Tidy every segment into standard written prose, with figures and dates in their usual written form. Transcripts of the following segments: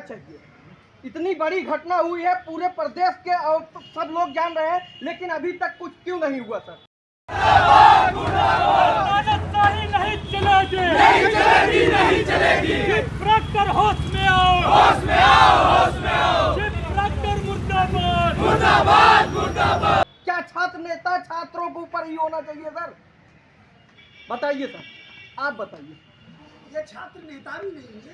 चाहिए। इतनी बड़ी घटना हुई है, पूरे प्रदेश के और सब लोग जान रहे हैं, लेकिन अभी तक कुछ क्यों नहीं हुआ सर? नहीं चलेगी, नहीं चलेगी, नहीं चलेगी। प्रॉक्टर होश में आओ, होश में आओ, होश में आओ। प्रॉक्टर मुर्दाबाद, मुर्दाबाद, मुर्दाबाद। क्या छात्र नेता छात्रों के ऊपर ही होना चाहिए सर? बताइए सर, आप बताइए। ये छात्र नेता भी नहीं है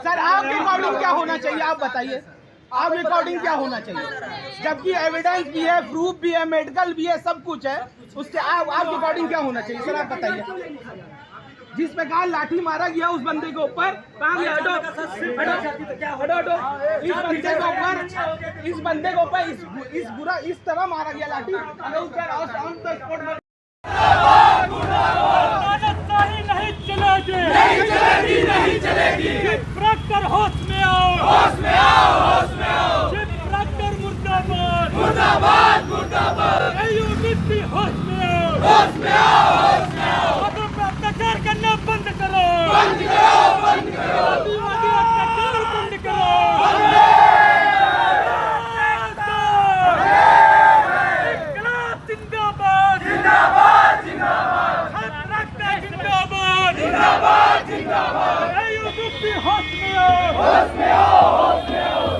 सर, आप रिकॉर्डिंग क्या होना चाहिए आप बताइए, आप रिकॉर्डिंग क्या होना चाहिए? जबकि एविडेंस भी है, प्रूफ भी है, मेडिकल भी है, सब कुछ है, उसके आप रिकॉर्डिंग क्या होना चाहिए सर? आप बताइए। जिस प्रकार लाठी मारा गया उस बंदे के ऊपर, कहाँ गया? हटो हटो हटो। इस बंदे के ऊपर इस बुरा इस तरह मारा गया लाठी, नहीं चलेगी, नहीं चलेगी, नहीं चलेगी। प्रॉक्टर होश में आओ, होश में आओ, होश में आओ। प्रॉक्टर मुर्दाबाद, मुर्दाबाद, मुर्दाबाद। AUBP होश में आओ, होश में आओ, होश में आओ। अत्याचार करना बंद करो, बंद करो, बंद करो। आदिवासी अत्याचार बंद करो, इंकलाब जिंदाबाद, जिंदाबाद, जिंदाबाद। जिंदाबाद, जिंदाबाद, जिंदाबाद। AUBP होश में आओ, होश में आओ, होश में आओ।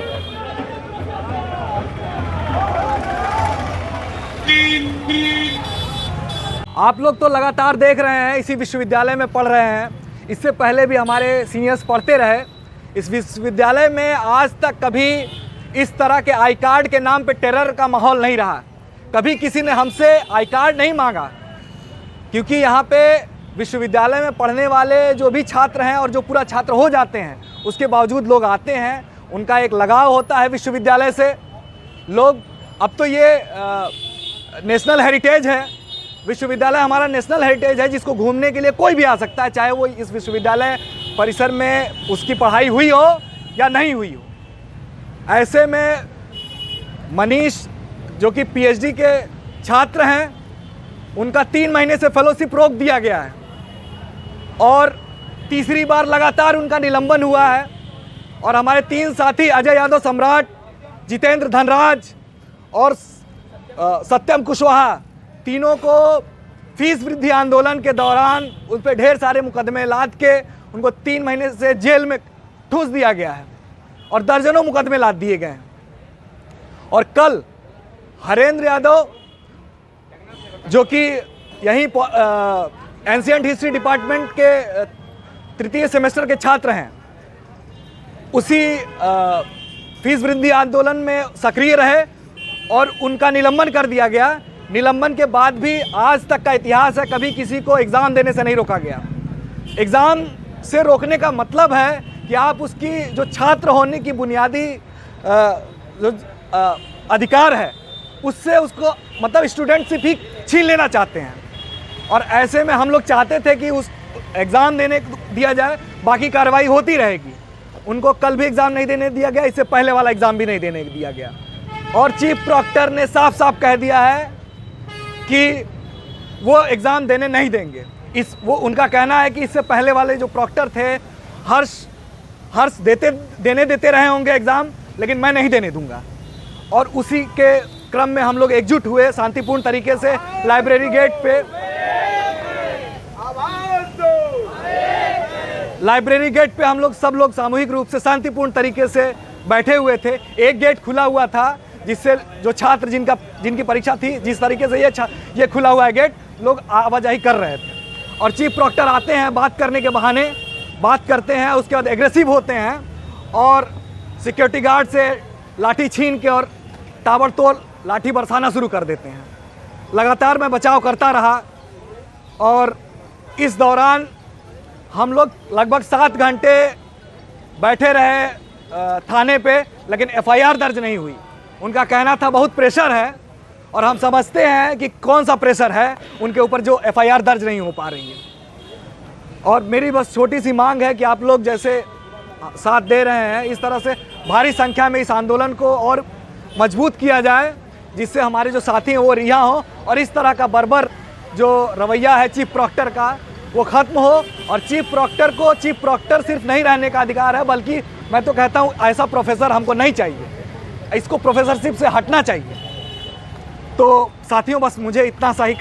आप लोग तो लगातार देख रहे हैं, इसी विश्वविद्यालय में पढ़ रहे हैं, इससे पहले भी हमारे सीनियर्स पढ़ते रहे। इस विश्वविद्यालय में आज तक कभी इस तरह के आई कार्ड के नाम पे टेरर का माहौल नहीं रहा। कभी किसी ने हमसे आई कार्ड नहीं मांगा, क्योंकि यहाँ पे विश्वविद्यालय में पढ़ने वाले जो भी छात्र हैं और जो पूरा छात्र हो जाते हैं, उसके बावजूद लोग आते हैं, उनका एक लगाव होता है विश्वविद्यालय से। लोग अब तो ये नेशनल हेरिटेज है, विश्वविद्यालय हमारा नेशनल हेरिटेज है, जिसको घूमने के लिए कोई भी आ सकता है, चाहे वो इस विश्वविद्यालय परिसर में उसकी पढ़ाई हुई हो या नहीं हुई हो। ऐसे में मनीष जो कि PhD के छात्र हैं, उनका 3 महीने से फेलोशिप रोक दिया गया है और तीसरी बार लगातार उनका निलंबन हुआ है। और हमारे 3 साथी अजय यादव सम्राट, जितेंद्र धनराज और सत्यम कुशवाहा, तीनों को फीस वृद्धि आंदोलन के दौरान उन पर ढेर सारे मुकदमे लाद के उनको 3 महीने से जेल में ठूस दिया गया है और दर्जनों मुकदमे लाद दिए गए हैं। और कल हरेंद्र यादव जो कि यहीं एंशिएंट हिस्ट्री डिपार्टमेंट के 3य सेमेस्टर के छात्र हैं, उसी फीस वृद्धि आंदोलन में सक्रिय रहे और उनका निलंबन कर दिया गया। निलंबन के बाद भी आज तक का इतिहास है, कभी किसी को एग्ज़ाम देने से नहीं रोका गया। एग्ज़ाम से रोकने का मतलब है कि आप उसकी जो छात्र होने की बुनियादी जो अधिकार है, उससे उसको मतलब स्टूडेंटशिप ही छीन लेना चाहते हैं। और ऐसे में हम लोग चाहते थे कि उस एग्ज़ाम देने दिया जाए, बाकी कार्रवाई होती रहेगी। उनको कल भी एग्ज़ाम नहीं देने दिया गया, इससे पहले वाला एग्ज़ाम भी नहीं देने दिया गया। और चीफ प्रॉक्टर ने साफ साफ कह दिया है कि वो एग्ज़ाम देने नहीं देंगे। वो उनका कहना है कि इससे पहले वाले जो प्रॉक्टर थे हर्ष देने देते रहे होंगे एग्ज़ाम, लेकिन मैं नहीं देने दूंगा। और उसी के क्रम में हम लोग एकजुट हुए शांतिपूर्ण तरीके से लाइब्रेरी गेट पे। लाइब्रेरी गेट पे हम लोग सब लोग सामूहिक रूप से शांतिपूर्ण तरीके से बैठे हुए थे। एक गेट खुला हुआ था, जिससे जो छात्र जिनकी परीक्षा थी, जिस तरीके से ये खुला हुआ है गेट, लोग आवाजाही कर रहे थे। और चीफ प्रॉक्टर आते हैं, बात करने के बहाने बात करते हैं, उसके बाद एग्रेसिव होते हैं और सिक्योरिटी गार्ड से लाठी छीन के और ताबड़तोड़ लाठी बरसाना शुरू कर देते हैं। लगातार मैं बचाव करता रहा और इस दौरान हम लोग लगभग 7 घंटे बैठे रहे थाने पे, लेकिन FIR दर्ज नहीं हुई। उनका कहना था बहुत प्रेशर है, और हम समझते हैं कि कौन सा प्रेशर है उनके ऊपर जो FIR दर्ज नहीं हो पा रही है। और मेरी बस छोटी सी मांग है कि आप लोग जैसे साथ दे रहे हैं, इस तरह से भारी संख्या में इस आंदोलन को और मजबूत किया जाए, जिससे हमारे जो साथी हैं वो रिहा हों और इस तरह का बर्बर जो रवैया है चीफ प्रॉक्टर का, वो ख़त्म हो और चीफ प्रॉक्टर को चीफ प्रॉक्टर सिर्फ नहीं रहने का अधिकार है, बल्कि मैं तो कहता हूँ ऐसा प्रोफेसर हमको नहीं चाहिए, इसको प्रोफेसरशिप से हटना चाहिए। तो साथियों, बस मुझे इतना सा ही